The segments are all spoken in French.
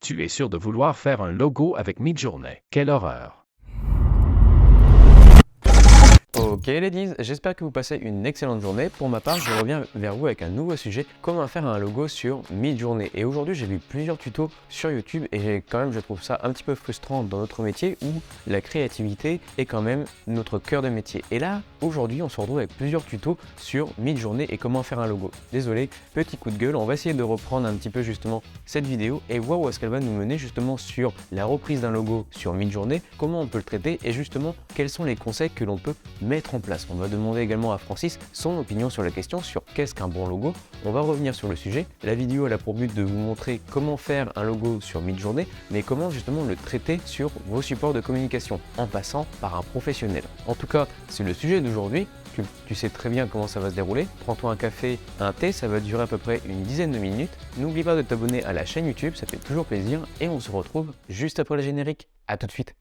Tu es sûr de vouloir faire un logo avec Midjourney. Quelle horreur! Ok ladies, j'espère que vous passez une excellente journée. Pour ma part, je reviens vers vous avec un nouveau sujet, comment faire un logo sur Midjourney. Et aujourd'hui, j'ai vu plusieurs tutos sur YouTube et je trouve ça un petit peu frustrant dans notre métier où la créativité est quand même notre cœur de métier. Et là, aujourd'hui, on se retrouve avec plusieurs tutos sur Midjourney et comment faire un logo. Désolé, petit coup de gueule, on va essayer de reprendre un petit peu justement cette vidéo et voir où est-ce qu'elle va nous mener justement sur la reprise d'un logo sur Midjourney, comment on peut le traiter et justement quels sont les conseils que l'on peut mettre en place. On va demander également à Francis son opinion sur la question sur qu'est-ce qu'un bon logo. On va revenir sur le sujet. La vidéo elle a pour but de vous montrer comment faire un logo sur Midjourney, mais comment justement le traiter sur vos supports de communication en passant par un professionnel. En tout cas, c'est le sujet d'aujourd'hui. Tu sais très bien comment ça va se dérouler. Prends-toi un café, un thé, ça va durer à peu près une dizaine de minutes. N'oublie pas de t'abonner à la chaîne YouTube, ça fait toujours plaisir et on se retrouve juste après le générique. À tout de suite.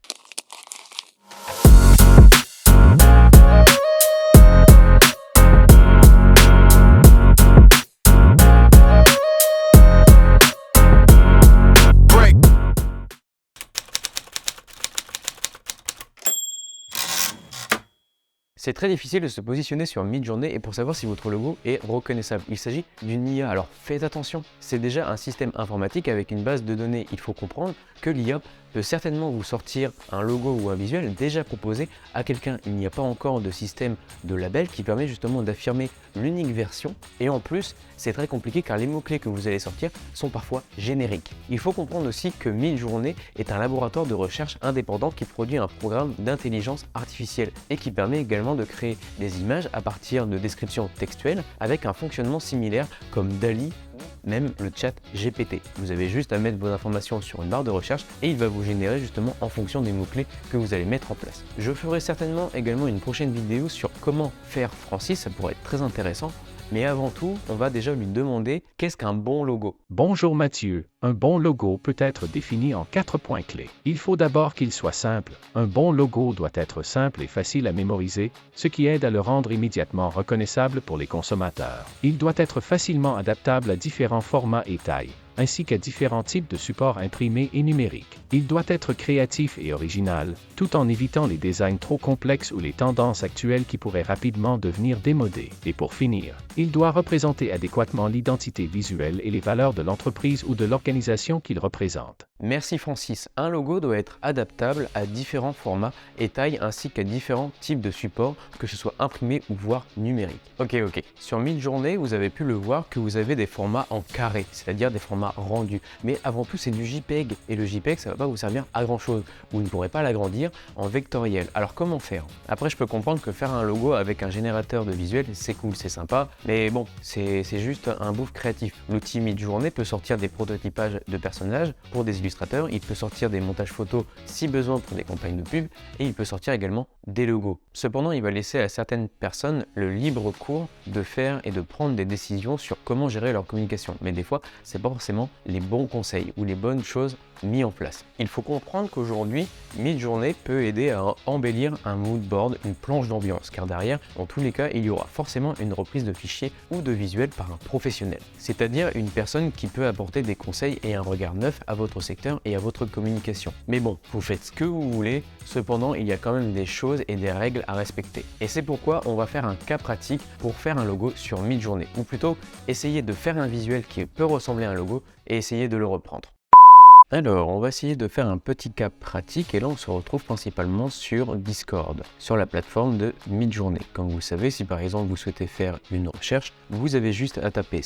C'est très difficile de se positionner sur Midjourney et pour savoir si votre logo est reconnaissable. Il s'agit d'une IA, alors faites attention. C'est déjà un système informatique avec une base de données. Il faut comprendre que l'IA peut certainement vous sortir un logo ou un visuel déjà proposé à quelqu'un. Il n'y a pas encore de système de label qui permet justement d'affirmer l'unique version. Et en plus, c'est très compliqué car les mots-clés que vous allez sortir sont parfois génériques. Il faut comprendre aussi que Midjourney est un laboratoire de recherche indépendant qui produit un programme d'intelligence artificielle et qui permet également de créer des images à partir de descriptions textuelles avec un fonctionnement similaire comme DALL-E, même le chat GPT. Vous avez juste à mettre vos informations sur une barre de recherche et il va vous générer justement en fonction des mots-clés que vous allez mettre en place. Je ferai certainement également une prochaine vidéo sur comment faire Francis, ça pourrait être très intéressant. Mais avant tout, on va déjà lui demander qu'est-ce qu'un bon logo. Bonjour Mathieu. Un bon logo peut être défini en 4 points clés. Il faut d'abord qu'il soit simple. Un bon logo doit être simple et facile à mémoriser, ce qui aide à le rendre immédiatement reconnaissable pour les consommateurs. Il doit être facilement adaptable à différents formats et tailles, ainsi qu'à différents types de supports imprimés et numériques. Il doit être créatif et original, tout en évitant les designs trop complexes ou les tendances actuelles qui pourraient rapidement devenir démodées. Et pour finir, il doit représenter adéquatement l'identité visuelle et les valeurs de l'entreprise ou de l'organisation qu'il représente. Merci Francis. Un logo doit être adaptable à différents formats et tailles ainsi qu'à différents types de supports, que ce soit imprimé ou voire numérique. Ok. Sur Midjourney, vous avez pu le voir que vous avez des formats en carré, c'est-à-dire des formats rendus. Mais avant tout, c'est du JPEG et le JPEG, ça ne va pas vous servir à grand chose. Vous ne pourrez pas l'agrandir en vectoriel. Alors comment faire? Après, je peux comprendre que faire un logo avec un générateur de visuel, c'est cool, c'est sympa, mais bon, c'est juste un bouffe créatif. L'outil Midjourney peut sortir des prototypages de personnages pour des illustrateurs, il peut sortir des montages photos si besoin pour des campagnes de pub et il peut sortir également des logos. Cependant, il va laisser à certaines personnes le libre cours de faire et de prendre des décisions sur comment gérer leur communication. Mais des fois, c'est pas forcément les bons conseils ou les bonnes choses mis en place. Il faut comprendre qu'aujourd'hui, Midjourney peut aider à embellir un mood board, une planche d'ambiance, car derrière, dans tous les cas, il y aura forcément une reprise de fichiers ou de visuels par un professionnel, c'est-à-dire une personne qui peut apporter des conseils et un regard neuf à votre secteur et à votre communication. Mais bon, vous faites ce que vous voulez, cependant, il y a quand même des choses et des règles à respecter. Et c'est pourquoi on va faire un cas pratique pour faire un logo sur Midjourney, ou plutôt essayer de faire un visuel qui peut ressembler à un logo et essayer de le reprendre. Alors, on va essayer de faire un petit cas pratique et là on se retrouve principalement sur Discord, sur la plateforme de Midjourney. Comme vous le savez, si par exemple vous souhaitez faire une recherche, vous avez juste à taper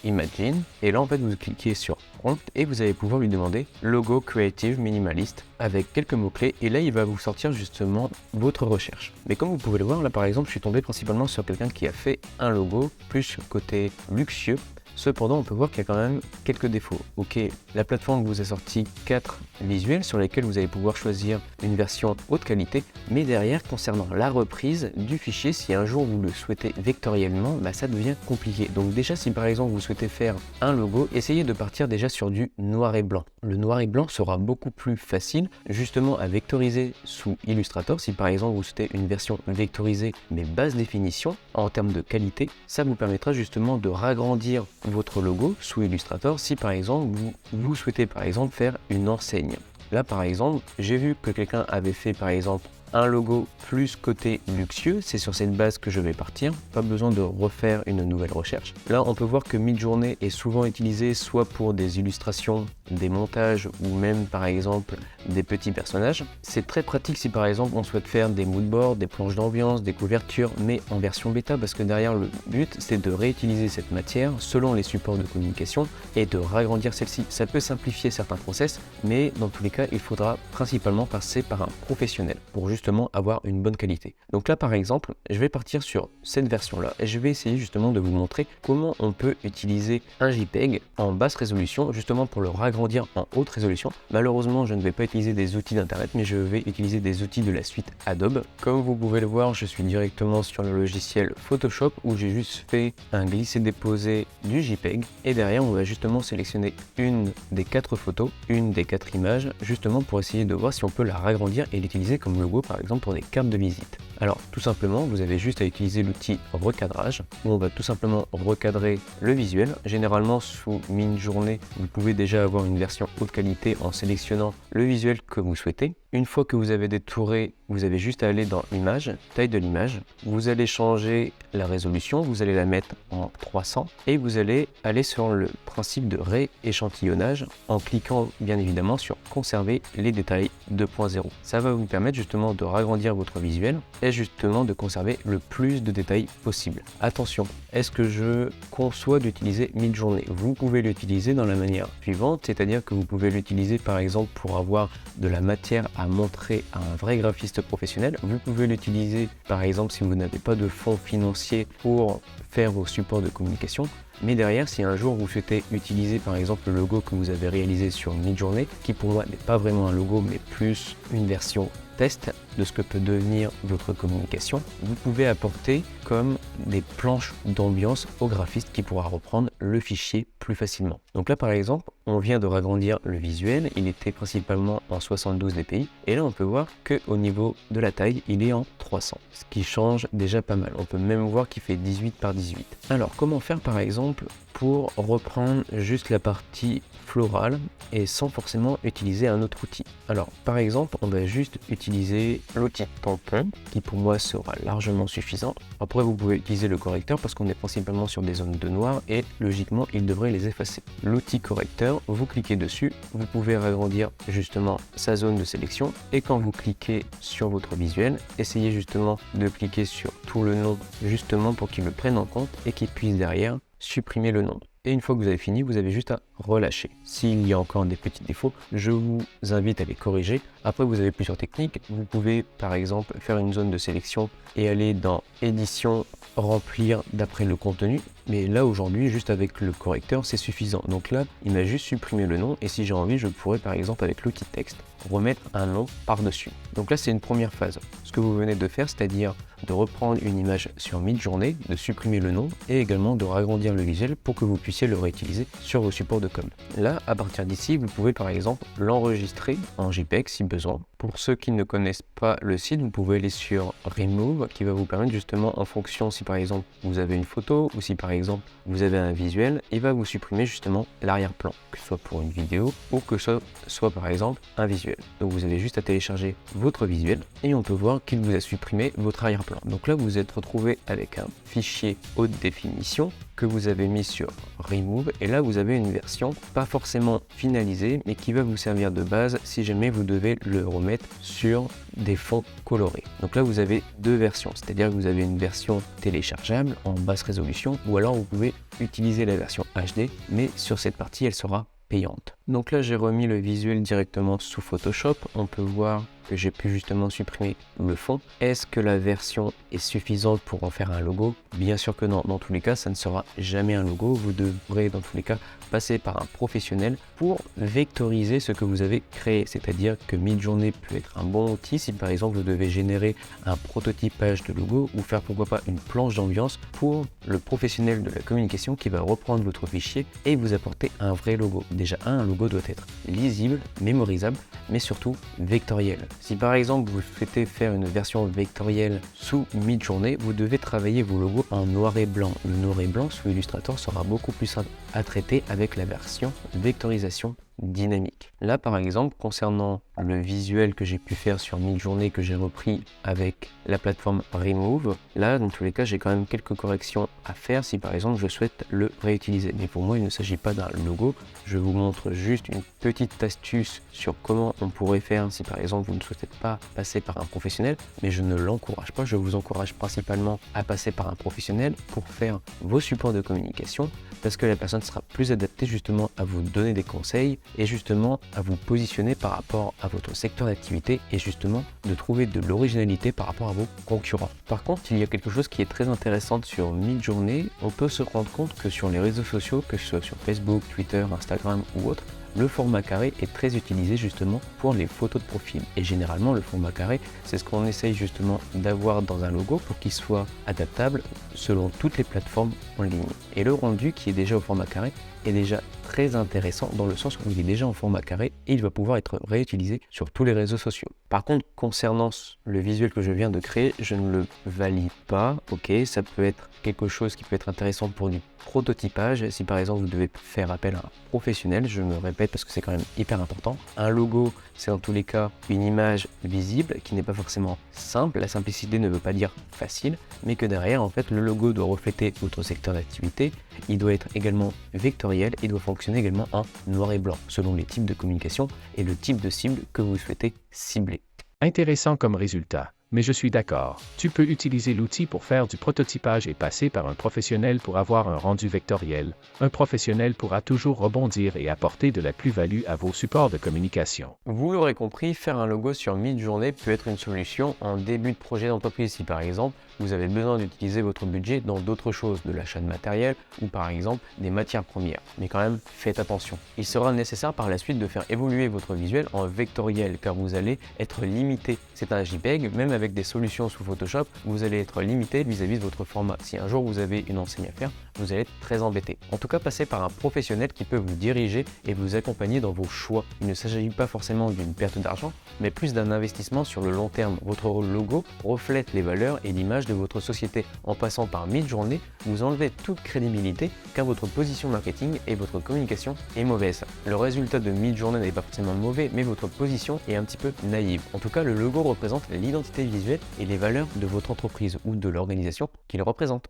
/imagine et là en fait vous cliquez sur prompt et vous allez pouvoir lui demander logo creative minimaliste avec quelques mots-clés et là il va vous sortir justement votre recherche. Mais comme vous pouvez le voir, là par exemple je suis tombé principalement sur quelqu'un qui a fait un logo plus côté luxueux. Cependant, on peut voir qu'il y a quand même quelques défauts. Ok, la plateforme vous a sorti 4 visuels sur lesquels vous allez pouvoir choisir une version haute qualité, mais derrière, concernant la reprise du fichier, si un jour vous le souhaitez vectoriellement, ça devient compliqué. Donc déjà, si par exemple vous souhaitez faire un logo, essayez de partir déjà sur du noir et blanc. le noir et blanc sera beaucoup plus facile justement à vectoriser sous Illustrator. Si par exemple vous souhaitez une version vectorisée mais basse définition en termes de qualité, ça vous permettra justement de ragrandir votre logo sous Illustrator si par exemple vous souhaitez par exemple faire une enseigne. Là par exemple, j'ai vu que quelqu'un avait fait par exemple un logo plus côté luxueux, c'est sur cette base que je vais partir, pas besoin de refaire une nouvelle recherche. Là on peut voir que Midjourney est souvent utilisé soit pour des illustrations, des montages ou même par exemple des petits personnages. C'est très pratique si par exemple on souhaite faire des moodboards, des planches d'ambiance, des couvertures, mais en version bêta, parce que derrière le but c'est de réutiliser cette matière selon les supports de communication et de ragrandir celle-ci. Ça peut simplifier certains process, mais dans tous les cas il faudra principalement passer par un professionnel pour justement avoir une bonne qualité. Donc là par exemple, je vais partir sur cette version là et je vais essayer justement de vous montrer comment on peut utiliser un JPEG en basse résolution justement pour le ragrandir en haute résolution. Malheureusement je ne vais pas utiliser des outils d'internet, mais je vais utiliser des outils de la suite Adobe. Comme vous pouvez le voir, je suis directement sur le logiciel Photoshop où j'ai juste fait un glisser-déposer du JPEG et derrière on va justement sélectionner une des 4 photos, une des 4 images, justement pour essayer de voir si on peut la ragrandir et l'utiliser comme logo par exemple pour des cartes de visite. Alors tout simplement vous avez juste à utiliser l'outil recadrage où on va tout simplement recadrer le visuel. Généralement sous Midjourney vous pouvez déjà avoir une version haute qualité en sélectionnant le visuel que vous souhaitez. Une fois que vous avez détouré, vous avez juste à aller dans image, taille de l'image, vous allez changer la résolution, vous allez la mettre en 300 et vous allez aller sur le principe de rééchantillonnage en cliquant bien évidemment sur conserver les détails 2.0. Ça va vous permettre justement de ragrandir votre visuel et justement de conserver le plus de détails possible. Attention, est-ce que je conçois d'utiliser Midjourney? Vous pouvez l'utiliser dans la manière suivante, c'est-à-dire que vous pouvez l'utiliser par exemple pour avoir de la matière à montrer à un vrai graphiste professionnel. Vous pouvez l'utiliser par exemple si vous n'avez pas de fonds financiers pour faire vos supports de communication. Mais derrière, si un jour vous souhaitez utiliser par exemple le logo que vous avez réalisé sur Midjourney, qui pour moi n'est pas vraiment un logo mais plus une version test de ce que peut devenir votre communication, vous pouvez apporter comme des planches d'ambiance au graphiste qui pourra reprendre le fichier plus facilement. Donc là par exemple, on vient de ragrandir le visuel, il était principalement en 72 dpi et là on peut voir que au niveau de la taille, il est en 300, ce qui change déjà pas mal. On peut même voir qu'il fait 18 par 18. Alors comment faire par exemple pour reprendre juste la partie florale et sans forcément utiliser un autre outil? Alors par exemple, on va juste utiliser l'outil tampon qui pour moi sera largement suffisant. Après vous pouvez utiliser le correcteur parce qu'on est principalement sur des zones de noir et logiquement il devrait les effacer. L'outil correcteur, vous cliquez dessus, vous pouvez agrandir justement sa zone de sélection et quand vous cliquez sur votre visuel, essayez justement de cliquer sur tout le nom justement pour qu'il le prenne en compte et qu'il puisse derrière supprimer le nom. Et une fois que vous avez fini, vous avez juste à relâcher. S'il y a encore des petits défauts, je vous invite à les corriger. Après, vous avez plusieurs techniques. Vous pouvez par exemple faire une zone de sélection et aller dans édition, remplir d'après le contenu. Mais là aujourd'hui, juste avec le correcteur, c'est suffisant. Donc là, il m'a juste supprimé le nom et si j'ai envie, je pourrais par exemple avec l'outil texte remettre un nom par-dessus. Donc là, c'est une première phase. Ce que vous venez de faire, c'est-à-dire de reprendre une image sur Midjourney, de supprimer le nom et également de ragrandir le visuel pour que vous puissiez le réutiliser sur vos supports de com. Là, à partir d'ici, vous pouvez par exemple l'enregistrer en JPEG si besoin. Pour ceux qui ne connaissent pas le site, vous pouvez aller sur Remove qui va vous permettre justement en fonction si par exemple vous avez une photo ou si par exemple vous avez un visuel, il va vous supprimer justement l'arrière-plan, que ce soit pour une vidéo ou que ce soit par exemple un visuel. Donc vous avez juste à télécharger votre visuel et on peut voir qu'il vous a supprimé votre arrière-plan. Donc là vous vous êtes retrouvé avec un fichier haute définition que vous avez mis sur Remove et là vous avez une version pas forcément finalisée mais qui va vous servir de base si jamais vous devez le remettre sur des fonds colorés. Donc là vous avez deux versions, c'est-à-dire que vous avez une version téléchargeable en basse résolution ou alors vous pouvez utiliser la version HD mais sur cette partie elle sera payante. Donc là j'ai remis le visuel directement sous Photoshop, on peut voir que j'ai pu justement supprimer le fond. Est-ce que la version est suffisante pour en faire un logo? Bien sûr que non. Dans tous les cas, ça ne sera jamais un logo. Vous devrez dans tous les cas passer par un professionnel pour vectoriser ce que vous avez créé. C'est-à-dire que Midjourney peut être un bon outil si par exemple vous devez générer un prototypage de logo ou faire pourquoi pas une planche d'ambiance pour le professionnel de la communication qui va reprendre votre fichier et vous apporter un vrai logo. Déjà un logo doit être lisible, mémorisable, mais surtout vectoriel. Si par exemple vous souhaitez faire une version vectorielle sous Midjourney, vous devez travailler vos logos en noir et blanc. Le noir et blanc sous Illustrator sera beaucoup plus à traiter avec la version vectorisation dynamique. Là par exemple, concernant le visuel que j'ai pu faire sur Midjourney que j'ai repris avec la plateforme Remove, là dans tous les cas j'ai quand même quelques corrections à faire si par exemple je souhaite le réutiliser. Mais pour moi il ne s'agit pas d'un logo, je vous montre juste une petite astuce sur comment on pourrait faire si par exemple vous ne souhaitez pas passer par un professionnel, mais je ne l'encourage pas, je vous encourage principalement à passer par un professionnel pour faire vos supports de communication parce que la personne sera plus adaptée justement à vous donner des conseils et justement à vous positionner par rapport à votre secteur d'activité et justement de trouver de l'originalité par rapport à vos concurrents. Par contre, il y a quelque chose qui est très intéressant sur Midjourney. On peut se rendre compte que sur les réseaux sociaux, que ce soit sur Facebook, Twitter, Instagram ou autre, le format carré est très utilisé justement pour les photos de profil. Et généralement, le format carré, c'est ce qu'on essaye justement d'avoir dans un logo pour qu'il soit adaptable selon toutes les plateformes en ligne. Et le rendu qui est déjà au format carré est déjà très intéressant dans le sens où il est déjà en format carré et il va pouvoir être réutilisé sur tous les réseaux sociaux. Par contre, concernant le visuel que je viens de créer, je ne le valide pas. Ok, ça peut être quelque chose qui peut être intéressant pour du prototypage. Si par exemple vous devez faire appel à un professionnel, je me répète parce que c'est quand même hyper important. Un logo, c'est dans tous les cas une image visible qui n'est pas forcément simple. La simplicité ne veut pas dire facile, mais que derrière, en fait, le logo doit refléter votre secteur d'activité. Il doit être également vectoriel et doit fonctionner également en noir et blanc, selon les types de communication et le type de cible que vous souhaitez cibler. Intéressant comme résultat. Mais je suis d'accord. Tu peux utiliser l'outil pour faire du prototypage et passer par un professionnel pour avoir un rendu vectoriel. Un professionnel pourra toujours rebondir et apporter de la plus-value à vos supports de communication. Vous l'aurez compris, faire un logo sur Midjourney peut être une solution en début de projet d'entreprise. Si par exemple, vous avez besoin d'utiliser votre budget dans d'autres choses, de l'achat de matériel ou par exemple des matières premières. Mais quand même, faites attention. Il sera nécessaire par la suite de faire évoluer votre visuel en vectoriel car vous allez être limité. C'est un JPEG, même avec des solutions sous Photoshop, vous allez être limité vis-à-vis de votre format. Si un jour vous avez une enseigne à faire, vous allez être très embêté. En tout cas, passez par un professionnel qui peut vous diriger et vous accompagner dans vos choix. Il ne s'agit pas forcément d'une perte d'argent, mais plus d'un investissement sur le long terme. Votre logo reflète les valeurs et l'image de votre société. En passant par Midjourney, vous enlevez toute crédibilité car votre position marketing et votre communication est mauvaise. Le résultat de Midjourney n'est pas forcément mauvais, mais votre position est un petit peu naïve. En tout cas, le logo représente l'identité visuelle et les valeurs de votre entreprise ou de l'organisation qu'il représente.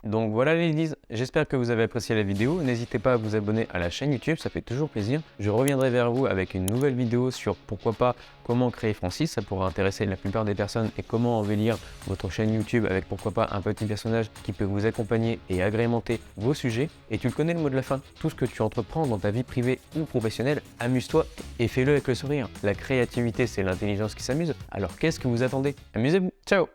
Donc voilà les ladies, j'espère que vous avez apprécié la vidéo. N'hésitez pas à vous abonner à la chaîne YouTube, ça fait toujours plaisir. Je reviendrai vers vous avec une nouvelle vidéo sur pourquoi pas comment créer Francis. Ça pourra intéresser la plupart des personnes et comment embellir votre chaîne YouTube avec pourquoi pas un petit personnage qui peut vous accompagner et agrémenter vos sujets. Et tu le connais le mot de la fin, tout ce que tu entreprends dans ta vie privée ou professionnelle, amuse-toi et fais-le avec le sourire. La créativité c'est l'intelligence qui s'amuse, alors qu'est-ce que vous attendez? Amusez-vous, ciao!